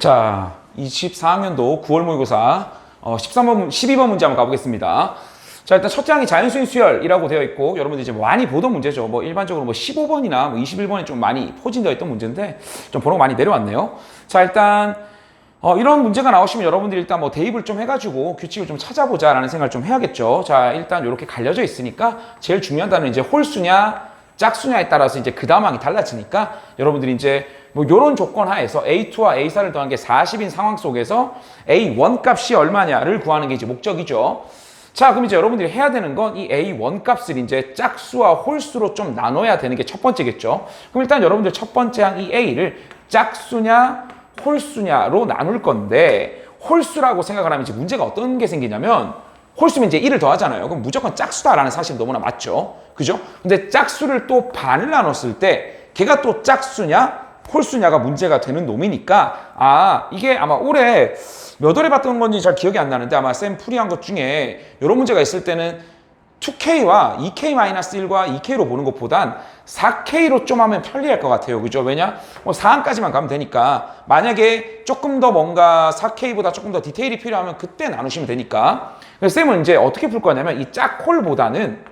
자, 24학년도 9월 모의고사 12번 문제 한번 가보겠습니다. 자, 일단 첫 장이 자연수인 수열이라고 되어 있고, 여러분들 이제 많이 보던 문제죠. 뭐 일반적으로 15번이나 21번에 좀 많이 포진되어 있던 문제인데 좀 번호가 많이 내려왔네요. 자, 일단 이런 문제가 나오시면 여러분들이 일단 뭐 대입을 좀 해가지고 규칙을 좀 찾아보자라는 생각을 좀 해야겠죠. 자, 일단 이렇게 갈려져 있으니까 제일 중요한 단어는 이제 홀수냐 짝수냐에 따라서 이제 그 다음 항이 달라지니까 여러분들이 이제 뭐 요런 조건 하에서 A2와 A4를 더한 게 40인 상황 속에서 A1 값이 얼마냐를 구하는 게 이제 목적이죠. 자, 그럼 이제 여러분들이 해야 되는 건 이 A1 값을 이제 짝수와 홀수로 좀 나눠야 되는 게 첫 번째겠죠. 그럼 일단 여러분들 첫 번째 항 이 A를 짝수냐 홀수냐로 나눌 건데, 홀수라고 생각을 하면 이제 문제가 어떤 게 생기냐면, 홀수면 이제 1을 더하잖아요. 그럼 무조건 짝수다라는 사실이 너무나 맞죠. 그죠? 근데 짝수를 또 반을 나눴을 때 걔가 또 짝수냐 홀수냐가 문제가 되는 놈이니까, 이게 아마 올해 몇 월에 봤던 건지 잘 기억이 안 나는데 아마 쌤 풀이한 것 중에 이런 문제가 있을 때는 2K와 2K-1과 2K로 보는 것보단 4K로 좀 하면 편리할 것 같아요. 그죠? 왜냐? 뭐 4항까지만 가면 되니까, 만약에 조금 더 뭔가 4K보다 조금 더 디테일이 필요하면 그때 나누시면 되니까. 그래서 쌤은 이제 어떻게 풀 거냐면 이 짝홀보다는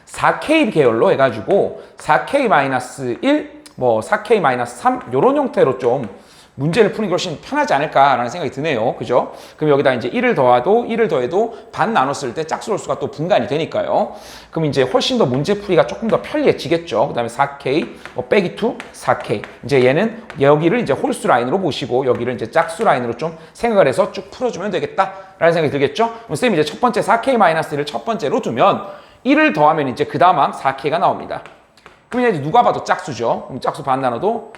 4K 계열로 해가지고 4K-1, 뭐 4K-3 이런 형태로 좀 문제를 푸는 게 훨씬 편하지 않을까라는 생각이 드네요. 그죠? 그럼 여기다 이제 1을 더해도 반 나눴을 때 짝수 홀수가 또 분간이 되니까요. 그럼 이제 훨씬 더 문제풀이가 조금 더 편리해지겠죠. 그 다음에 4K, 빼기 2, 4K. 이제 얘는 여기를 이제 홀수 라인으로 보시고 여기를 이제 짝수 라인으로 좀 생각을 해서 쭉 풀어주면 되겠다라는 생각이 들겠죠? 그럼 쌤이 이제 첫 번째 4K-1을 첫 번째로 두면 1을 더하면 이제 그 다음 항 4K가 나옵니다. 그럼 이제 누가 봐도 짝수죠. 그럼 짝수 반 나눠도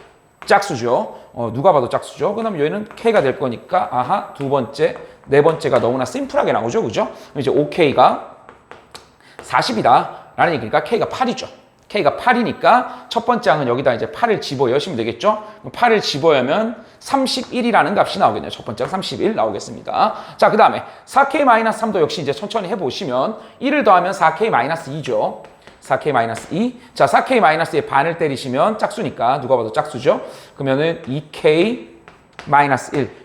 짝수죠. 누가 봐도 짝수죠. 그 다음에 여기는 K가 될 거니까, 두 번째, 네 번째가 너무나 심플하게 나오죠. 그죠? 그럼 이제 5K가 40이다. 라는 얘기니까 K가 8이죠. K가 8이니까 첫 번째 항은 여기다 이제 8을 집어여시면 되겠죠? 그럼 8을 집어여면 31이라는 값이 나오겠네요. 첫 번째가 31 나오겠습니다. 자, 그 다음에 4K-3도 역시 이제 천천히 해보시면 1을 더하면 4K-2죠. 4K-2. 자, 4K-의 반을 때리시면 짝수니까 누가 봐도 짝수죠. 그러면은 2K-1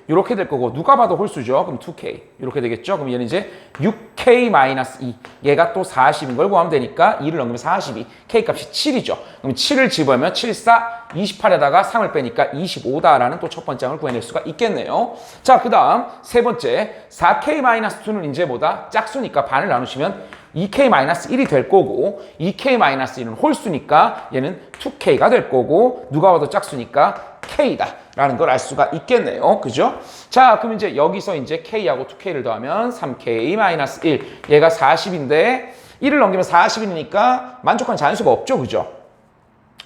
이렇게 될 거고, 누가 봐도 홀수죠. 그럼 2K 이렇게 되겠죠. 그럼 얘는 이제 6K-2 얘가 또 40인 걸 구하면 되니까 2를 넘기면 42, K 값이 7이죠. 그럼 7을 집어넣으면 7, 4, 28에다가 3을 빼니까 25다라는 또 첫 번째 항을 구해낼 수가 있겠네요. 자, 그 다음 세 번째 4K-2는 이제 뭐다? 짝수니까 반을 나누시면 2K-1이 될 거고, 2K-1은 홀수니까 얘는 2K가 될 거고, 누가 봐도 짝수니까 K다 라는 걸 알 수가 있겠네요. 그죠? 자, 그럼 이제 여기서 이제 K하고 2K를 더하면 3K-1 얘가 40인데 1을 넘기면 40이니까 만족한 자연수가 없죠. 그죠?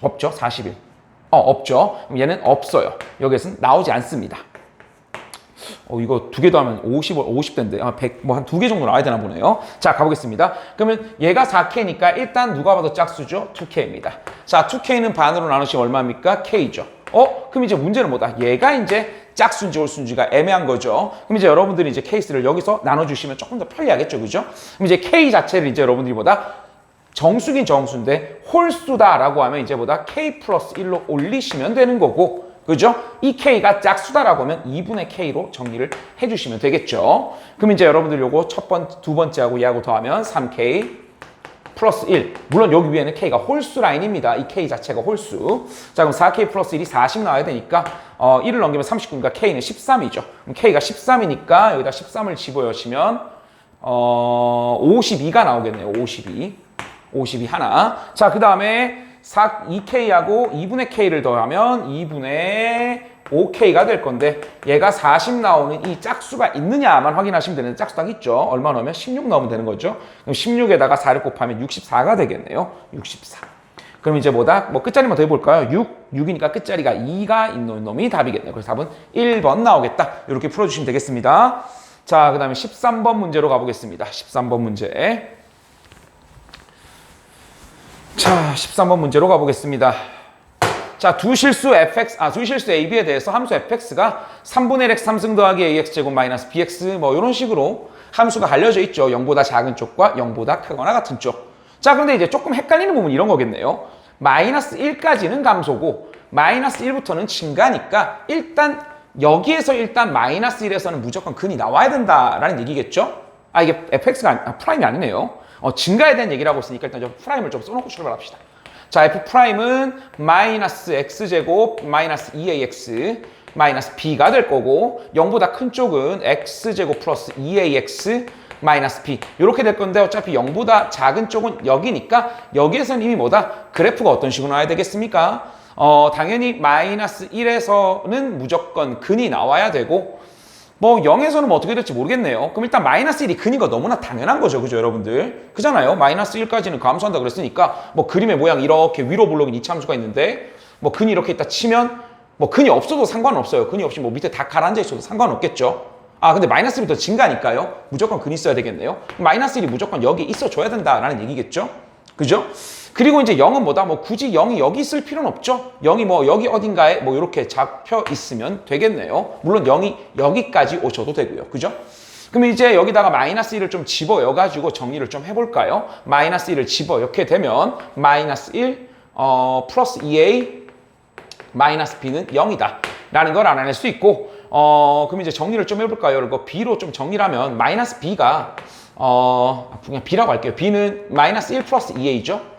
없죠? 41 없죠. 그럼 얘는 없어요. 여기에서는 나오지 않습니다. 이거 두 개 더하면 50대인데 100, 뭐 한 두 개 정도 나와야 되나 보네요. 자, 가보겠습니다. 그러면 얘가 4K니까 일단 누가 봐도 짝수죠? 2K입니다. 자, 2K는 반으로 나누시면 얼마입니까? K죠. 그럼 이제 문제는 뭐다? 얘가 이제 짝수인지 홀수인지가 애매한 거죠. 그럼 이제 여러분들이 이제 케이스를 여기서 나눠주시면 조금 더 편리하겠죠. 그죠? 그럼 이제 K 자체를 이제 여러분들이 보다 정수긴 정수인데 홀수다라고 하면 이제 보다 K 플러스 1로 올리시면 되는 거고, 그죠? 이 K가 짝수다라고 하면 2분의 K로 정리를 해주시면 되겠죠. 그럼 이제 여러분들 요거 두 번째하고 얘하고 더하면 3K 플러스 1. 물론 여기 위에는 K가 홀수 라인입니다. 이 K 자체가 홀수. 자, 그럼 4K 플러스 1이 40 나와야 되니까 1을 넘기면 39니까 K는 13이죠. 그럼 K가 13이니까 여기다 13을 집어여시면 52가 나오겠네요. 52 하나. 자, 그 다음에 2K하고 2분의 K를 더하면 2분의 5K가 될 건데, 얘가 40 나오는 이 짝수가 있느냐만 확인하시면 되는데 짝수 딱 있죠. 얼마 넣으면 16 넣으면 되는 거죠. 그럼 16에다가 4를 곱하면 64가 되겠네요. 64. 그럼 이제 뭐다? 뭐 끝자리만 더 해볼까요? 6이니까 끝자리가 2가 있는 놈이 답이겠네요. 그래서 답은 1번 나오겠다. 이렇게 풀어주시면 되겠습니다. 자, 그 다음에 13번 문제로 가보겠습니다. 13번 문제. 자, 13번 문제로 가보겠습니다. 자, 두 실수 AB에 대해서 함수 fx가 3분의 1x 3승 더하기 ax 제곱 마이너스 bx 뭐 이런 식으로 함수가 갈려져 있죠. 0보다 작은 쪽과 0보다 크거나 같은 쪽. 자, 그런데 이제 조금 헷갈리는 부분은 이런 거겠네요. 마이너스 1까지는 감소고 마이너스 1부터는 증가니까 일단 여기에서 일단 마이너스 1에서는 무조건 근이 나와야 된다라는 얘기겠죠? 아, 이게 fx가 프라임이 아니네요. 증가에 대한 얘기를 하고 있으니까 일단 좀 프라임을 좀 써놓고 출발합시다. 자, f 프라임은 마이너스 x제곱 마이너스 2ax 마이너스 b가 될 거고 0보다 큰 쪽은 x제곱 플러스 2ax 마이너스 b 이렇게 될 건데 어차피 0보다 작은 쪽은 여기니까 여기에서는 이미 뭐다? 그래프가 어떤 식으로 나와야 되겠습니까? 당연히 마이너스 1에서는 무조건 근이 나와야 되고 뭐 0에서는 뭐 어떻게 될지 모르겠네요. 그럼 일단 마이너스 1이 근이가 너무나 당연한 거죠. 그죠 여러분들? 그잖아요. 마이너스 1까지는 감소한다 그랬으니까 뭐 그림의 모양 이렇게 위로 블록인 이차함수가 있는데 뭐 근이 이렇게 있다 치면 뭐 근이 없어도 상관없어요. 근이 없이 뭐 밑에 다 가라앉아 있어도 상관없겠죠. 아 근데 마이너스 1이 더 증가니까요. 무조건 근이 있어야 되겠네요. 마이너스 1이 무조건 여기 있어줘야 된다라는 얘기겠죠. 그죠? 그리고 이제 0은 뭐다? 뭐 굳이 0이 여기 있을 필요는 없죠. 0이 뭐 여기 어딘가에 뭐 이렇게 잡혀 있으면 되겠네요. 물론 0이 여기까지 오셔도 되고요. 그죠? 그럼 이제 여기다가 마이너스 1을 좀 집어여가지고 정리를 좀 해볼까요? 마이너스 1을 집어넣게 되면 마이너스 1 플러스 2a 마이너스 b는 0이다 라는 걸 알아낼 수 있고 그럼 이제 정리를 좀 해볼까요? 이거 b로 좀 정리를 하면 마이너스 b가 그냥 b라고 할게요. b는 마이너스 1 플러스 2a죠.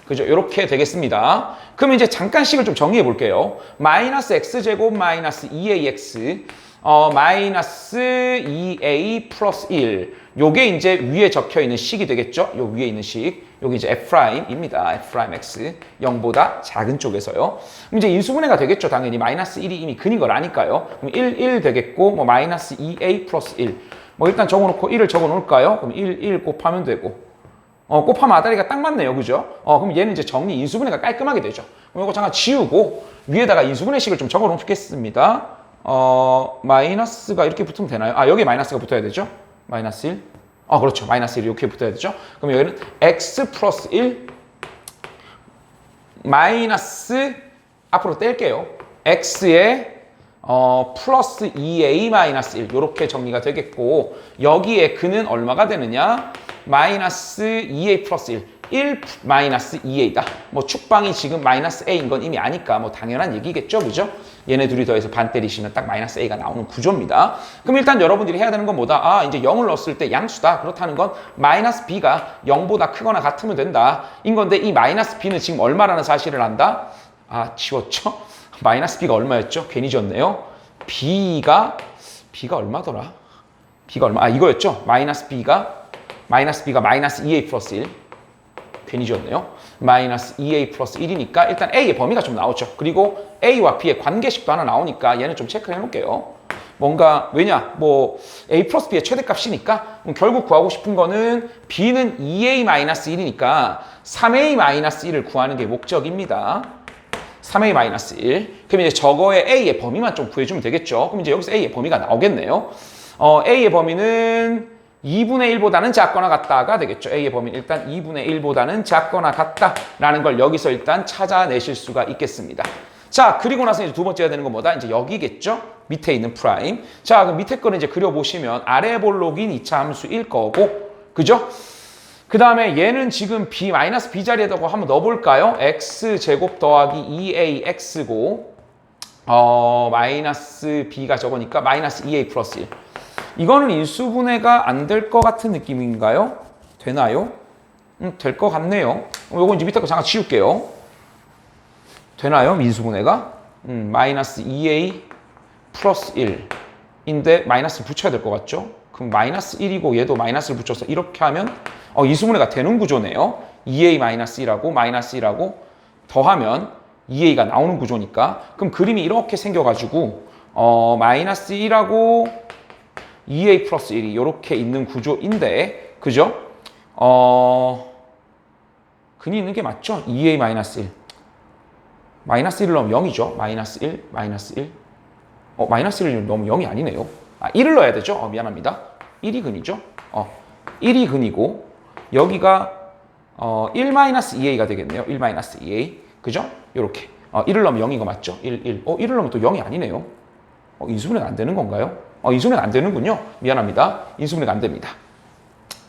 그죠? 이렇게 되겠습니다. 그럼 이제 잠깐씩을 좀 정리해 볼게요. 마이너스 x제곱 마이너스 2ax 마이너스 2a 플러스 1 요게 이제 위에 적혀 있는 식이 되겠죠? 요 위에 있는 식 여기 이제 f'입니다. f'x 0보다 작은 쪽에서요. 그럼 이제 인수분해가 되겠죠. 당연히 마이너스 1이 이미 근인 걸 아니까요. 그럼 1 되겠고 뭐 마이너스 2a 플러스 1 뭐 일단 적어놓고 1을 적어 놓을까요? 그럼 1 곱하면 되고 곱하면 아다리가 딱 맞네요. 그죠? 그럼 얘는 이제 정리 인수분해가 깔끔하게 되죠. 그럼 이거 잠깐 지우고 위에다가 인수분해식을 좀 적어 놓겠습니다. 마이너스가 이렇게 붙으면 되나요? 아, 여기 마이너스가 붙어야 되죠? 마이너스 1. 그렇죠. 마이너스 1 이렇게 붙어야 되죠? 그럼 여기는 x 플러스 1 마이너스 앞으로 뗄게요. x에 플러스 2a 마이너스 1 이렇게 정리가 되겠고 여기에 근은 얼마가 되느냐? 마이너스 2a 플러스 1 마이너스 2a다. 뭐 축방이 지금 마이너스 a인 건 이미 아니까 뭐 당연한 얘기겠죠. 그죠? 얘네 둘이 더해서 반 때리시면 딱 마이너스 a가 나오는 구조입니다. 그럼 일단 여러분들이 해야 되는 건 뭐다? 이제 0을 넣었을 때 양수다. 그렇다는 건 마이너스 b가 0보다 크거나 같으면 된다. 인 건데 이 마이너스 b는 지금 얼마라는 사실을 안다? 지웠죠? 마이너스 b가 얼마였죠? 괜히 지웠네요. b가 얼마더라? b가 얼마? 이거였죠? 마이너스 b가 마이너스 2a 플러스 1 괜히 지웠네요. 마이너스 2a 플러스 1이니까 일단 a의 범위가 좀 나오죠. 그리고 a와 b의 관계식도 하나 나오니까 얘는 좀 체크를 해놓을게요. 뭔가 왜냐? 뭐 a 플러스 b의 최대값이니까 결국 구하고 싶은 거는 b는 2a 마이너스 1이니까 3a 마이너스 1을 구하는 게 목적입니다. 3a 마이너스 1. 그럼 이제 저거의 a의 범위만 좀 구해주면 되겠죠. 그럼 이제 여기서 a의 범위가 나오겠네요. a의 범위는 2분의 1보다는 작거나 같다가 되겠죠. a의 범위는 일단 2분의 1보다는 작거나 같다라는 걸 여기서 일단 찾아내실 수가 있겠습니다. 자, 그리고 나서 이제 두 번째가 되는 건 뭐다? 이제 여기겠죠? 밑에 있는 프라임. 자, 그럼 밑에 거는 이제 그려보시면 아래 볼록인 이차 함수일 거고, 그죠? 그 다음에 얘는 지금 b 자리에다가 한번 넣어볼까요? x제곱 더하기 2ax고 마이너스 b가 저거니까 마이너스 2a 플러스 1. 이거는 인수분해가 안 될 것 같은 느낌인가요? 되나요? 될 것 같네요. 요거 이제 밑에 거 잠깐 지울게요. 되나요? 인수분해가? 마이너스 2a 플러스 1인데 마이너스를 붙여야 될 것 같죠? 그럼 마이너스 1이고 얘도 마이너스를 붙여서 이렇게 하면 인수분해가 되는 구조네요. 2a 마이너스 1하고 마이너스 1하고 더하면 2a가 나오는 구조니까 그럼 그림이 이렇게 생겨가지고 마이너스 1하고 2a 플러스 1이 이렇게 있는 구조인데 그죠? 근이 있는 게 맞죠? 2a 마이너스 1 마이너스 1을 넣으면 0이죠. 마이너스 1 마이너스 1 마이너스 1을 넣으면 0이 아니네요. 1을 넣어야 되죠? 미안합니다. 1이 근이죠? 1이 근이고 여기가 1-2a가 되겠네요. 1-2a. 그죠? 요렇게. 1을 넣으면 0인 거 맞죠? 1. 1을 넣으면 또 0이 아니네요. 인수분해가 안 되는 건가요? 인수분해가 안 되는군요. 미안합니다. 인수분해가 안 됩니다.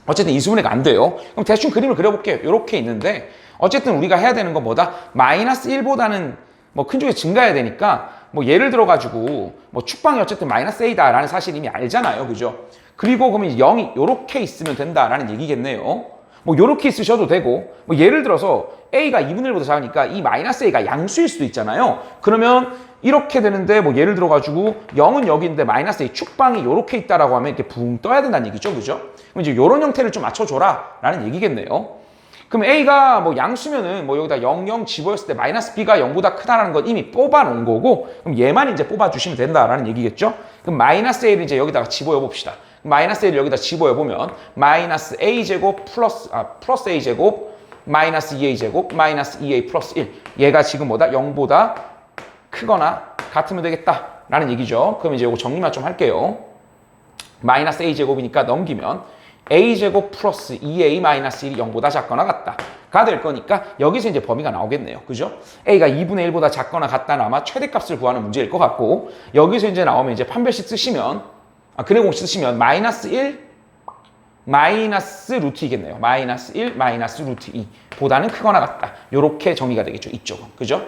어쨌든 인수분해가 안 돼요. 그럼 대충 그림을 그려볼게요. 요렇게 있는데 어쨌든 우리가 해야 되는 건 뭐다? 마이너스 1보다는 뭐 큰 쪽이 증가해야 되니까 뭐 예를 들어가지고 뭐 축방이 어쨌든 마이너스 A다라는 사실 이미 알잖아요. 그죠? 그리고 그러면 이제 0이 요렇게 있으면 된다라는 얘기겠네요. 뭐 요렇게 있으셔도 되고 뭐 예를 들어서 A가 2분의 1보다 작으니까 이 마이너스 A가 양수일 수도 있잖아요. 그러면 이렇게 되는데 뭐 예를 들어가지고 0은 여기 있는데 마이너스 A 축방이 요렇게 있다라고 하면 이렇게 붕 떠야 된다는 얘기죠. 그죠? 그럼 이제 요런 형태를 좀 맞춰줘라 라는 얘기겠네요. 그럼 A가 뭐 양수면은 뭐 여기다 0, 0 집어였을 때 마이너스 B가 0보다 크다라는 건 이미 뽑아 놓은 거고 그럼 얘만 이제 뽑아 주시면 된다라는 얘기겠죠? 그럼 마이너스 A를 이제 여기다가 집어여 봅시다. 마이너스 A를 여기다 집어여 보면 마이너스 A제곱 플러스 A제곱 마이너스 2A제곱 마이너스 2A 플러스 1 얘가 지금 뭐다? 0보다 크거나 같으면 되겠다라는 얘기죠. 그럼 이제 이거 정리만 좀 할게요. 마이너스 A제곱이니까 넘기면 A제곱 플러스 2A 마이너스 1이 0보다 작거나 같다가 될 거니까 여기서 이제 범위가 나오겠네요. 그죠? A가 2분의 1보다 작거나 같다는 아마 최대값을 구하는 문제일 것 같고 여기서 이제 나오면 이제 판별식 쓰시면 근해 공식 쓰시면 마이너스 1 마이너스 루트이겠네요. 마이너스 1 마이너스 루트 2 보다는 크거나 같다. 요렇게 정의가 되겠죠. 이쪽은. 그죠?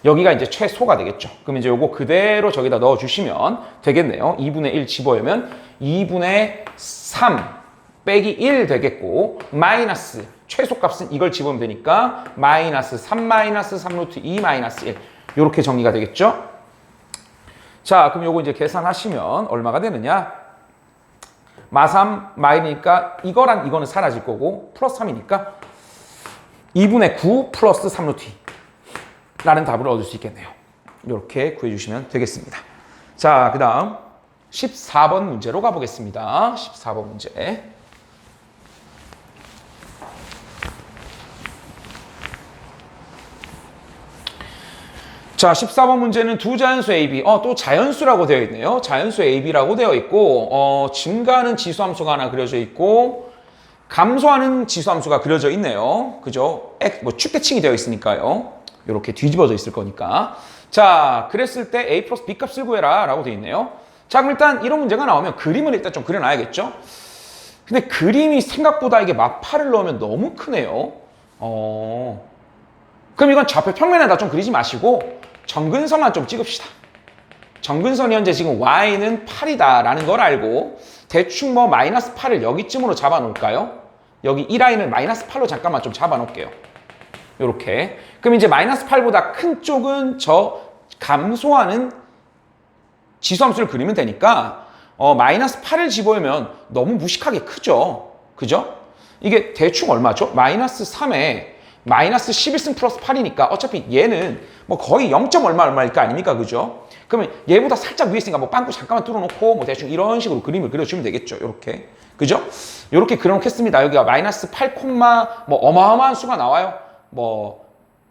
여기가 이제 최소가 되겠죠. 그럼 이제 요거 그대로 저기다 넣어주시면 되겠네요. 2분의 1 집어오면 2분의 3 빼기 1 되겠고 마이너스 최소값은 이걸 집으면 되니까 마이너스 3 마이너스 3 루트 2 마이너스 1 요렇게 정리가 되겠죠. 자 그럼 요거 이제 계산하시면 얼마가 되느냐 마3 마이니까 이거랑 이거는 사라질 거고 플러스 3이니까 2분의 9 플러스 3 루트 2 라는 답을 얻을 수 있겠네요. 이렇게 구해주시면 되겠습니다. 자, 그 다음 14번 문제로 가보겠습니다. 14번 문제. 자, 14번 문제는 두 자연수 AB, 또 자연수라고 되어 있네요. 자연수 AB라고 되어 있고, 증가하는 지수함수가 하나 그려져 있고, 감소하는 지수함수가 그려져 있네요. 그죠? 축대칭이 되어 있으니까요. 이렇게 뒤집어져 있을 거니까. 자, 그랬을 때 A 플러스 B 값을 구해라 라고 되어 있네요. 자, 그럼 일단 이런 문제가 나오면 그림을 일단 좀 그려놔야겠죠? 근데 그림이 생각보다 이게 마파를 넣으면 너무 크네요. 그럼 이건 좌표 평면에다 좀 그리지 마시고 정근선만 좀 찍읍시다. 정근선이 현재 지금 Y는 8이다 라는 걸 알고 대충 뭐 마이너스 8을 여기쯤으로 잡아 놓을까요? 여기 이 라인을 마이너스 8로 잠깐만 좀 잡아 놓을게요. 요렇게. 그럼 이제 마이너스 8보다 큰 쪽은 저 감소하는 지수함수를 그리면 되니까 마이너스 8을 집어오면 너무 무식하게 크죠. 그죠? 이게 대충 얼마죠? 마이너스 3에 마이너스 11승 플러스 8이니까 어차피 얘는 뭐 거의 0. 얼마일 거 아닙니까? 그죠? 그러면 얘보다 살짝 위에 있으니까 뭐 빵꾸 잠깐만 뚫어놓고 뭐 대충 이런 식으로 그림을 그려주면 되겠죠. 이렇게. 그죠? 이렇게 그려놓겠습니다. 여기가 마이너스 8, 뭐 어마어마한 수가 나와요. 뭐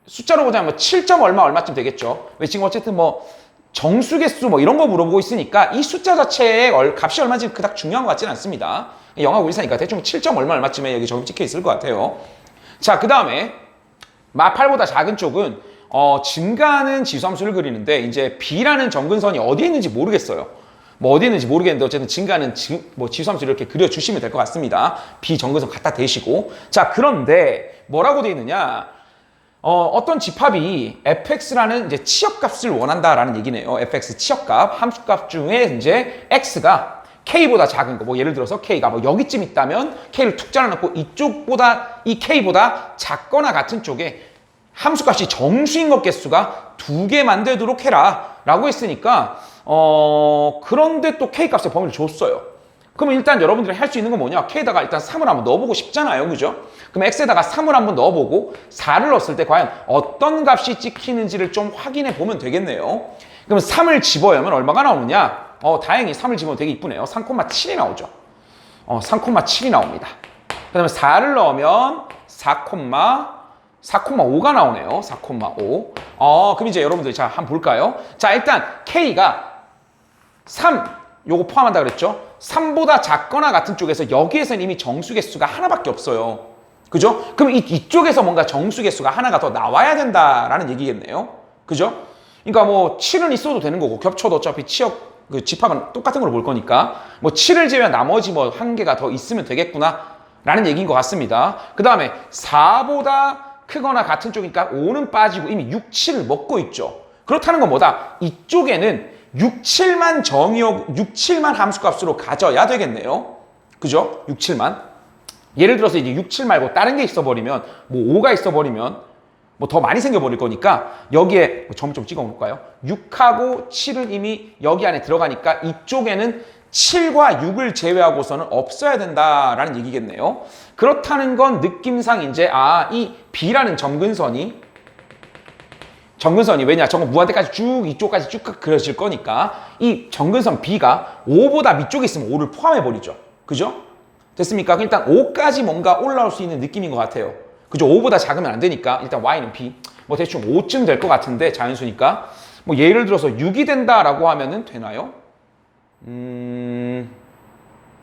숫자로 보자면 뭐 7. 얼마쯤 되겠죠. 왜 지금 어쨌든 뭐 정수개수 뭐 이런 거 물어보고 있으니까 이 숫자 자체의 값이 얼마인지 그닥 중요한 것 같지는 않습니다. 영하고 일사니까 대충 7. 얼마쯤에 여기 적용 찍혀 있을 것 같아요. 자, 그 다음에 마8보다 작은 쪽은 증가하는 지수함수를 그리는데 이제 B라는 정근선이 어디에 있는지 모르겠어요. 뭐 어디에 있는지 모르겠는데 어쨌든 증가하는 지수함수를 이렇게 그려주시면 될 것 같습니다. B 정근선 갖다 대시고. 자, 그런데 뭐라고 되어 있느냐? 어떤 집합이 fx라는 이제 치역값을 원한다라는 얘기네요. fx 치역값, 함수값 중에 이제 x가 k보다 작은 거, 뭐 예를 들어서 k가 뭐 여기쯤 있다면 k를 툭 잘라놓고 이쪽보다 이 k보다 작거나 같은 쪽에 함수값이 정수인 것 개수가 2개 만들도록 해라 라고 했으니까 그런데 또 k값의 범위를 줬어요. 그러면 일단 여러분들이 할 수 있는 건 뭐냐? k에다가 일단 3을 한번 넣어보고 싶잖아요. 그죠? 그럼 x에다가 3을 한번 넣어보고 4를 넣었을 때 과연 어떤 값이 찍히는지를 좀 확인해 보면 되겠네요. 그럼 3을 집어넣으면 얼마가 나오느냐? 다행히 3을 집으면 되게 이쁘네요. 3,7이 나오죠. 3,7이 나옵니다. 그 다음에 4를 넣으면 4,5가 나오네요. 4,5. 그럼 이제 여러분들 자, 한번 볼까요? 자, 일단 K가 3, 요거 포함한다 그랬죠? 3보다 작거나 같은 쪽에서 여기에서는 이미 정수 개수가 하나밖에 없어요. 그죠? 그럼 이쪽에서 뭔가 정수 개수가 하나가 더 나와야 된다라는 얘기겠네요. 그죠? 그러니까 뭐 7은 있어도 되는 거고 겹쳐도 어차피 집합은 똑같은 걸 볼 거니까 뭐 7을 제외한 나머지 뭐 한 개가 더 있으면 되겠구나 라는 얘기인 것 같습니다. 그 다음에 4보다 크거나 같은 쪽이니까 5는 빠지고 이미 6, 7을 먹고 있죠. 그렇다는 건 뭐다? 이쪽에는 6, 7만 함수값으로 가져야 되겠네요. 그죠? 6, 7만. 예를 들어서 이제 6, 7 말고 다른 게 있어버리면, 뭐 5가 있어버리면, 뭐 더 많이 생겨버릴 거니까, 여기에, 점 좀 찍어 놓을까요? 6하고 7은 이미 여기 안에 들어가니까 이쪽에는 7과 6을 제외하고서는 없어야 된다라는 얘기겠네요. 그렇다는 건 느낌상 이제, 이 B라는 점근선이 왜냐? 저거 무한대까지 쭉 이쪽까지 쭉 그려질 거니까 이 점근선 B가 5보다 밑쪽에 있으면 5를 포함해버리죠. 그죠? 됐습니까? 일단 5까지 뭔가 올라올 수 있는 느낌인 것 같아요. 그죠? 5보다 작으면 안 되니까 일단 Y는 B. 뭐 대충 5쯤 될 것 같은데 자연수니까. 뭐 예를 들어서 6이 된다라고 하면은 되나요?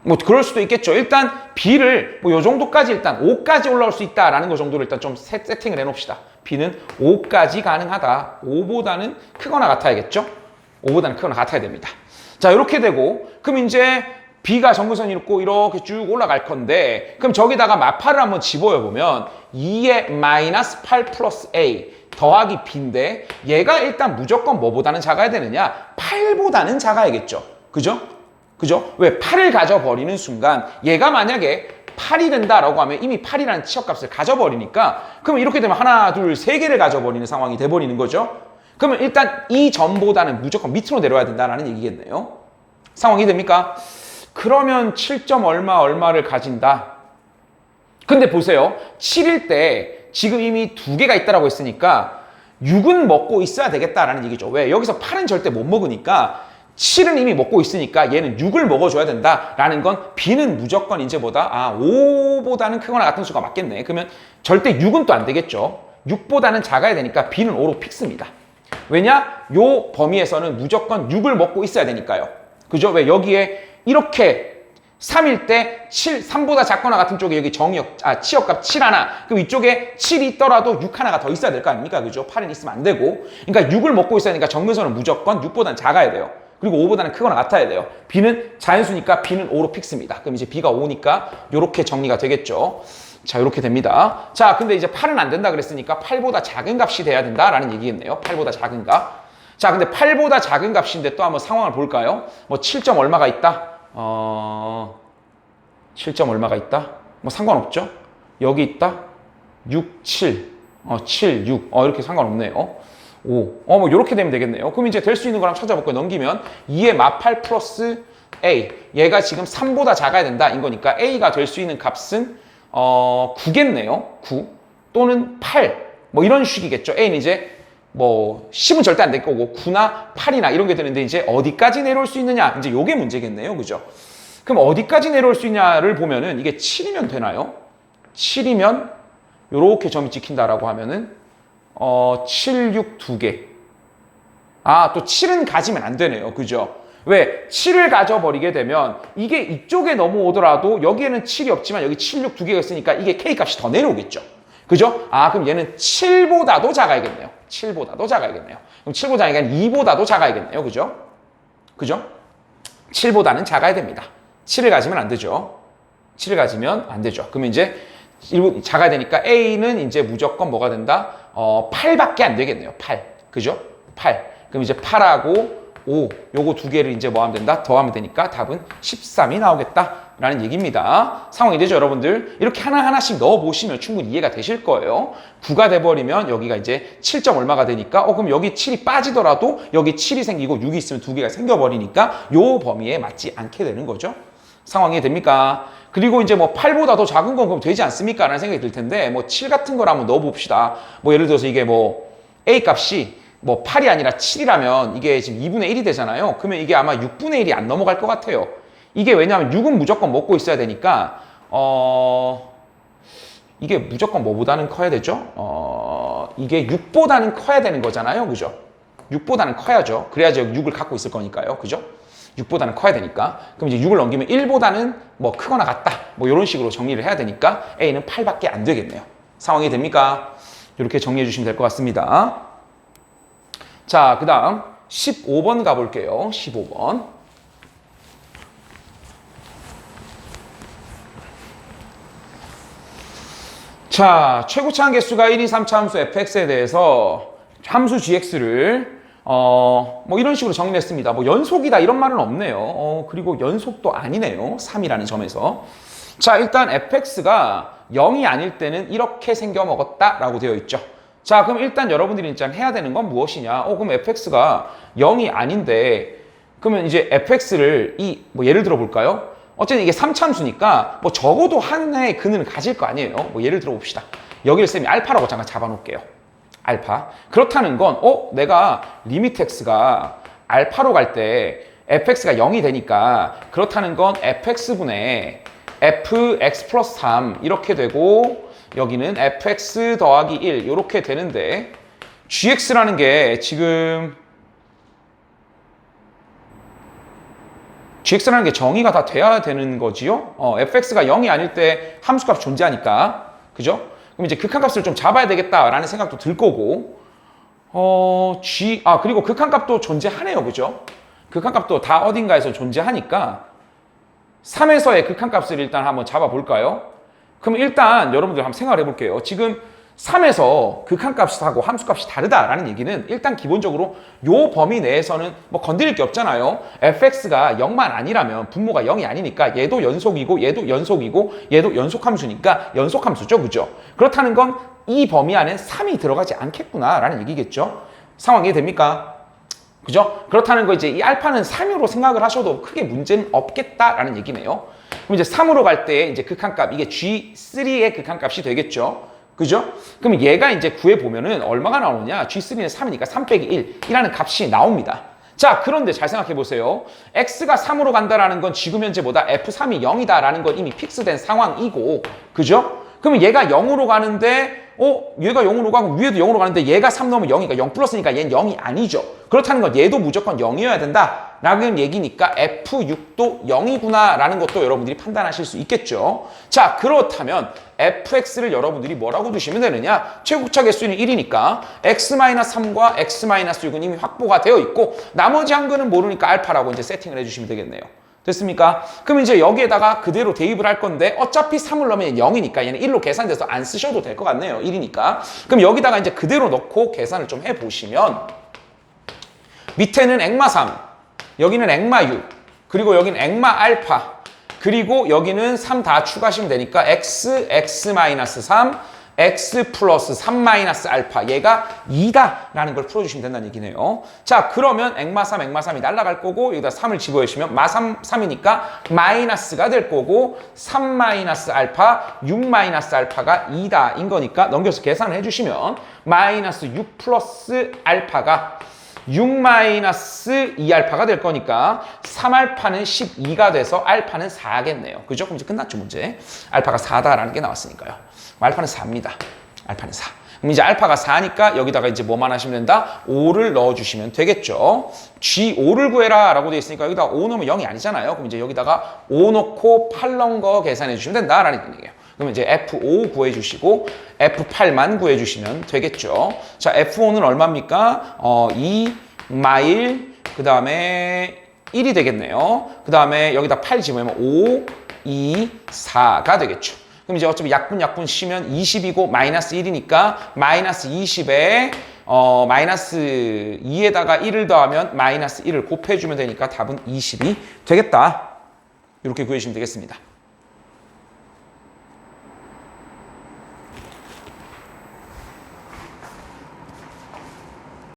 뭐 그럴 수도 있겠죠. 일단 B를 뭐 요 정도까지 일단 5까지 올라올 수 있다라는 거 정도를 일단 좀 세팅을 해놓읍시다. B는 5까지 가능하다. 5보다는 크거나 같아야겠죠? 5보다는 크거나 같아야 됩니다. 자, 이렇게 되고 그럼 이제 B가 점근선이 있고 이렇게 쭉 올라갈 건데 그럼 저기다가 마파를 한번 집어여 보면 2의 마이너스 8 플러스 A 더하기 B인데 얘가 일단 무조건 뭐보다는 작아야 되느냐? 8보다는 작아야겠죠. 그죠? 그죠? 왜? 8을 가져버리는 순간 얘가 만약에 8이 된다라고 하면 이미 8이라는 치역값을 가져버리니까 그러면 이렇게 되면 하나, 둘, 세 개를 가져버리는 상황이 돼버리는 거죠. 그러면 일단 이 점보다는 무조건 밑으로 내려야 된다는 얘기겠네요. 상황이 됩니까? 그러면 7점 얼마를 가진다. 근데 보세요. 7일 때 지금 이미 2개가 있다라고 했으니까 6은 먹고 있어야 되겠다라는 얘기죠. 왜? 여기서 8은 절대 못 먹으니까 7은 이미 먹고 있으니까 얘는 6을 먹어줘야 된다라는 건 B는 무조건 이제 5보다는 크거나 같은 수가 맞겠네. 그러면 절대 6은 또 안 되겠죠. 6보다는 작아야 되니까 B는 5로 픽스입니다. 왜냐? 요 범위에서는 무조건 6을 먹고 있어야 되니까요. 그죠? 왜? 여기에 이렇게 3일 때 3보다 작거나 같은 쪽에 여기 치역값 7 하나, 그럼 이쪽에 7이 있더라도 6 하나가 더 있어야 될 거 아닙니까? 그죠? 8은 있으면 안 되고. 그러니까 6을 먹고 있어야 되니까 점근선은 무조건 6보다는 작아야 돼요. 그리고 5보다는 크거나 같아야 돼요. B는 자연수니까 B는 5로 픽스입니다. 그럼 이제 B가 5니까 이렇게 정리가 되겠죠. 자, 이렇게 됩니다. 자, 근데 이제 8은 안 된다 그랬으니까 8보다 작은 값이 돼야 된다라는 얘기겠네요. 8보다 작은 값. 자, 근데 8보다 작은 값인데 또 한번 상황을 볼까요? 뭐 7점 얼마가 있다? 7점 얼마가 있다? 뭐 상관없죠? 여기 있다? 6, 7. 7, 6. 이렇게 상관없네요. 5. 뭐 이렇게 되면 되겠네요. 그럼 이제 될 수 있는 거랑 찾아볼게요. 넘기면 2의 마8 플러스 A. 얘가 지금 3보다 작아야 된다. 인 거니까 A가 될 수 있는 값은 9겠네요. 9. 또는 8. 뭐 이런 식이겠죠. A는 이제 뭐 10은 절대 안 될 거고 9나 8이나 이런 게 되는데 이제 어디까지 내려올 수 있느냐? 이제 요게 문제겠네요. 그죠? 그럼 어디까지 내려올 수 있냐를 보면은 이게 7이면 되나요? 7이면 요렇게 점이 찍힌다라고 하면은 7, 6 2개. 또 7은 가지면 안 되네요. 그죠? 왜? 7을 가져버리게 되면 이게 이쪽에 넘어오더라도 여기에는 7이 없지만 여기 7, 6 2개가 있으니까 이게 K값이 더 내려오겠죠. 그죠? 그럼 얘는 7보다도 작아야겠네요. 7보다도 작아야겠네요. 그럼 7보다 아니라 2보다도 작아야겠네요. 그죠? 그죠? 7보다는 작아야 됩니다. 7을 가지면 안 되죠. 7을 가지면 안 되죠. 그러면 이제 작아야 되니까 A는 이제 무조건 뭐가 된다? 8밖에 안 되겠네요. 8. 그죠? 8. 그럼 이제 8하고 5. 요거 두 개를 이제 뭐 하면 된다? 더하면 되니까 답은 13이 나오겠다라는 얘기입니다. 상황이 되죠, 여러분들? 이렇게 하나하나씩 넣어보시면 충분히 이해가 되실 거예요. 9가 돼버리면 여기가 이제 7점 얼마가 되니까 그럼 여기 7이 빠지더라도 여기 7이 생기고 6이 있으면 두 개가 생겨버리니까 요 범위에 맞지 않게 되는 거죠. 상황이 됩니까? 그리고 이제 뭐 8보다 더 작은 건 그럼 되지 않습니까? 라는 생각이 들 텐데 뭐 7 같은 걸 한번 넣어봅시다. 뭐 예를 들어서 이게 뭐 A 값이 뭐 8이 아니라 7이라면 이게 지금 2분의 1이 되잖아요. 그러면 이게 아마 6분의 1이 안 넘어갈 것 같아요. 이게 왜냐하면 6은 무조건 먹고 있어야 되니까 이게 무조건 뭐보다는 커야 되죠? 이게 6보다는 커야 되는 거잖아요. 그죠? 6보다는 커야죠. 그래야지 6을 갖고 있을 거니까요. 그죠? 6보다는 커야 되니까. 그럼 이제 6을 넘기면 1보다는 뭐 크거나 같다. 뭐 이런 식으로 정리를 해야 되니까 A는 8밖에 안 되겠네요. 상황이 됩니까? 이렇게 정리해 주시면 될 것 같습니다. 자, 그 다음 15번 가볼게요. 15번. 자, 최고차항 개수가 1, 2, 3차 함수 fx에 대해서 함수 gx를 뭐 이런 식으로 정리를 했습니다. 뭐 연속이다 이런 말은 없네요. 그리고 연속도 아니네요. 3이라는 점에서. 자, 일단 fx가 0이 아닐 때는 이렇게 생겨 먹었다라고 되어 있죠. 자, 그럼 일단 여러분들이 일단 해야 되는 건 무엇이냐? 그럼 fx가 0이 아닌데, 그러면 이제 fx를 뭐 예를 들어 볼까요? 어쨌든 이게 3참수니까 뭐 적어도 하나의 근을 가질 거 아니에요. 뭐 예를 들어 봅시다. 여기를 쌤이 알파라고 잠깐 잡아 놓을게요. 알파. 그렇다는 건, 내가 리미트 x가 알파로 갈 때 fx가 0이 되니까 그렇다는 건 fx분의 fx 플러스 3 이렇게 되고 여기는 fx 더하기 1 이렇게 되는데 gx라는 게 지금 gx라는 게 정의가 다 돼야 되는 거지요? fx가 0이 아닐 때 함수값 존재하니까 그죠? 그럼 이제 극한값을 좀 잡아야 되겠다라는 생각도 들 거고 그리고 극한값도 존재하네요. 그죠? 극한값도 다 어딘가에서 존재하니까 3에서의 극한값을 일단 한번 잡아볼까요? 그럼 일단 여러분들 한번 생각을 해볼게요. 지금 3에서 극한값하고 함수값이 다르다라는 얘기는 일단 기본적으로 요 범위 내에서는 뭐 건드릴 게 없잖아요. fx가 0만 아니라면 분모가 0이 아니니까 얘도 연속이고 얘도 연속이고 얘도 연속함수니까 연속함수죠. 그죠? 그렇다는 건 이 범위 안에 3이 들어가지 않겠구나라는 얘기겠죠. 상황 이해됩니까? 그죠? 그렇다는 거 이제 이 알파는 3으로 생각을 하셔도 크게 문제는 없겠다라는 얘기네요. 그럼 이제 3으로 갈 때 이제 극한값 이게 G3의 극한값이 되겠죠. 그죠? 그럼 얘가 이제 구해보면은 얼마가 나오느냐? G3는 3이니까 3 빼기 1이라는 값이 나옵니다. 자, 그런데 잘 생각해 보세요. X가 3으로 간다라는 건 지금 현재보다 F3이 0이다라는 건 이미 픽스된 상황이고, 그죠? 그러면 얘가 0으로 가는데, 얘가 0으로 가고 위에도 0으로 가는데 얘가 3 넣으면 0이니까 0 플러스니까 얘는 0이 아니죠. 그렇다는 건 얘도 무조건 0이어야 된다. 라는 얘기니까 F6도 0이구나 라는 것도 여러분들이 판단하실 수 있겠죠. 자, 그렇다면 fx를 여러분들이 뭐라고 두시면 되느냐? 최고차 개수는 1이니까 x-3과 x-6은 이미 확보가 되어 있고 나머지 한 근은 모르니까 알파라고 이제 세팅을 해주시면 되겠네요. 됐습니까? 그럼 이제 여기에다가 그대로 대입을 할 건데 어차피 3을 넣으면 0이니까 얘는 1로 계산돼서 안 쓰셔도 될 것 같네요. 1이니까. 그럼 여기다가 이제 그대로 넣고 계산을 좀 해보시면 밑에는 액마 3, 여기는 액마 6, 그리고 여기는 액마 알파, 그리고 여기는 3 다 추가하시면 되니까 x, x-3, x 플러스 3 마이너스 알파 얘가 2다라는 걸 풀어주시면 된다는 얘기네요. 자, 그러면 액마 3이 날아갈 거고 여기다 3을 집어주시면 마 3이니까 마이너스가 될 거고 3 마이너스 알파, 6 마이너스 알파가 2다인 거니까 넘겨서 계산을 해주시면 마이너스 6 플러스 알파가 6 마이너스 2알파가 될 거니까 3알파는 12가 돼서 알파는 4겠네요. 그죠? 그럼 이제 끝났죠, 문제. 알파가 4다라는 게 나왔으니까요. 알파는 4입니다. 알파는 4. 그럼 이제 알파가 4니까 여기다가 이제 뭐만 하시면 된다? 5를 넣어주시면 되겠죠. G5를 구해라 라고 되어 있으니까 여기다가 5 넣으면 0이 아니잖아요. 그럼 이제 여기다가 5 넣고 8 넣은 거 계산해 주시면 된다라는 얘기예요. 그러면 이제 F5 구해주시고 F8만 구해주시면 되겠죠. 자, F5는 얼마입니까? 2 마일 그 다음에 1이 되겠네요. 그 다음에 여기다 8 집으면 5, 2, 4가 되겠죠. 그럼 이제 어차피 약분 쉬면 20이고 마이너스 1이니까 마이너스 20에 마이너스 2에다가 1을 더하면 마이너스 1을 곱해주면 되니까 답은 20이 되겠다. 이렇게 구해주시면 되겠습니다.